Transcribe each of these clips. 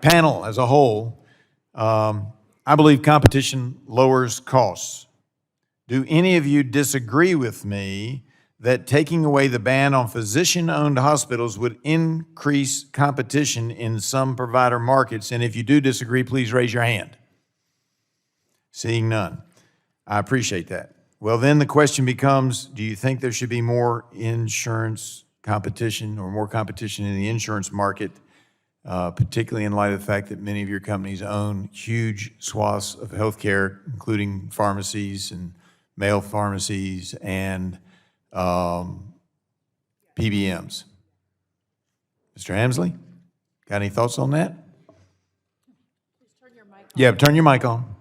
panel as a whole, I believe competition lowers costs. Do any of you disagree with me that taking away the ban on physician-owned hospitals would increase competition in some provider markets? And if you do disagree, please raise your hand. Seeing none. I appreciate that. Well, then the question becomes, do you think there should be more insurance competition or more competition in the insurance market, particularly in light of the fact that many of your companies own huge swaths of healthcare, including pharmacies and mail pharmacies and PBMs? Mr. Hemsley, got any thoughts on that? Please turn your mic on. Yeah, turn your mic on.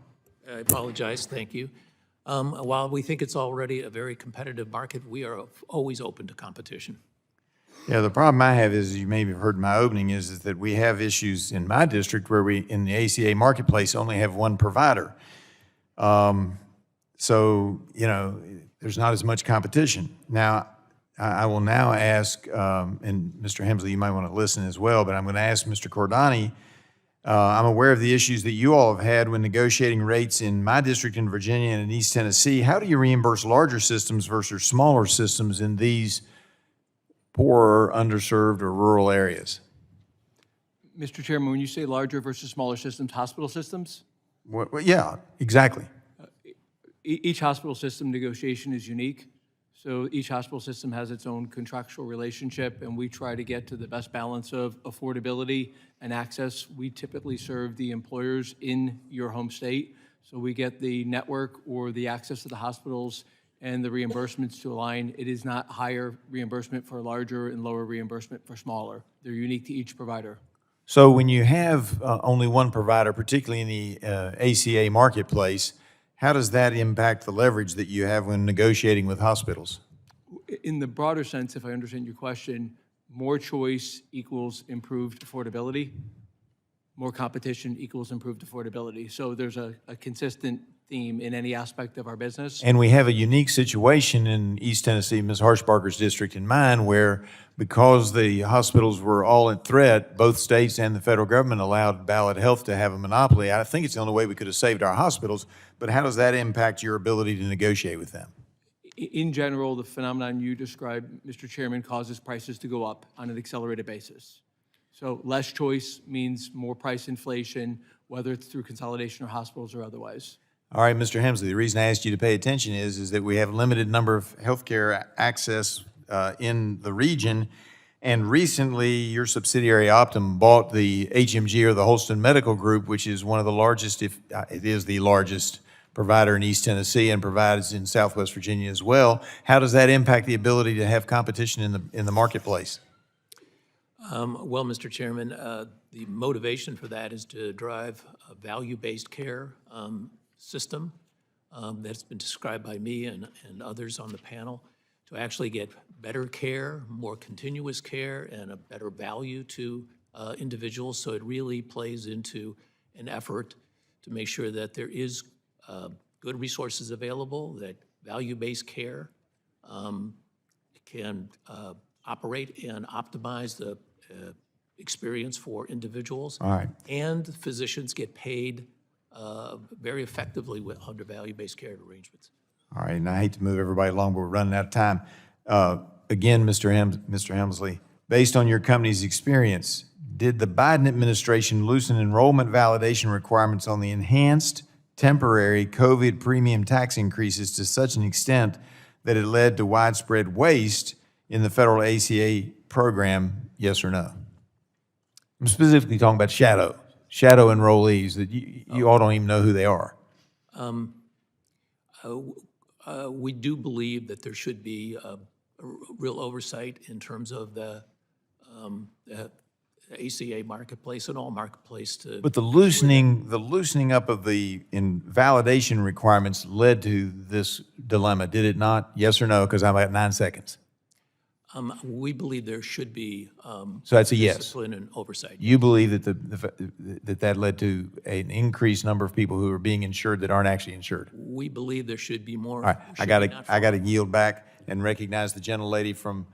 I apologize, thank you. While we think it's already a very competitive market, we are always open to competition. Yeah, the problem I have is, you may have heard in my opening, is that we have issues in my district where we, in the ACA marketplace, only have one provider. So, you know, there's not as much competition. Now, I will now ask, and Mr. Hemsley, you might want to listen as well, but I'm going to ask Mr. Cordani. I'm aware of the issues that you all have had when negotiating rates in my district in Virginia and in East Tennessee. How do you reimburse larger systems versus smaller systems in these poorer, underserved, or rural areas? Mr. Chairman, when you say larger versus smaller systems, hospital systems? Well, yeah, exactly. Each hospital system negotiation is unique. So each hospital system has its own contractual relationship, and we try to get to the best balance of affordability and access. We typically serve the employers in your home state, so we get the network or the access to the hospitals and the reimbursements to align. It is not higher reimbursement for larger and lower reimbursement for smaller. They're unique to each provider. So when you have only one provider, particularly in the ACA marketplace, how does that impact the leverage that you have when negotiating with hospitals? In the broader sense, if I understand your question, more choice equals improved affordability. More competition equals improved affordability. So there's a consistent theme in any aspect of our business. And we have a unique situation in East Tennessee, Ms. Harshbarger's district and mine, where because the hospitals were all at threat, both states and the federal government allowed Ballot Health to have a monopoly. I think it's the only way we could have saved our hospitals, but how does that impact your ability to negotiate with them? In general, the phenomenon you described, Mr. Chairman, causes prices to go up on an accelerated basis. So less choice means more price inflation, whether it's through consolidation or hospitals or otherwise. All right, Mr. Hemsley, the reason I asked you to pay attention is that we have a limited number of healthcare access in the region, and recently your subsidiary Optum bought the HMG, or the Holston Medical Group, which is one of the largest, if it is the largest provider in East Tennessee and provides in Southwest Virginia as well. How does that impact the ability to have competition in the marketplace? Well, Mr. Chairman, the motivation for that is to drive a value-based care system that's been described by me and others on the panel, to actually get better care, more continuous care, and a better value to individuals. So it really plays into an effort to make sure that there is good resources available, that value-based care can operate and optimize the experience for individuals. All right. And physicians get paid very effectively under value-based care arrangements. All right, and I hate to move everybody along, but we're running out of time. Again, Mr. Hemsley, based on your company's experience, did the Biden administration loosen enrollment validation requirements on the enhanced temporary COVID premium tax increases to such an extent that it led to widespread waste in the federal ACA program, yes or no? I'm specifically talking about shadow enrollees that you all don't even know who they are. We do believe that there should be a real oversight in terms of the ACA marketplace and all marketplace to. But the loosening up of the validation requirements led to this dilemma, did it not? Yes or no? Because I'm at 9 seconds. We believe there should be So that's a yes. discipline and oversight. You believe that that led to an increased number of people who are being insured that aren't actually insured? We believe there should be more. All right, I got to yield back and recognize the gentlelady from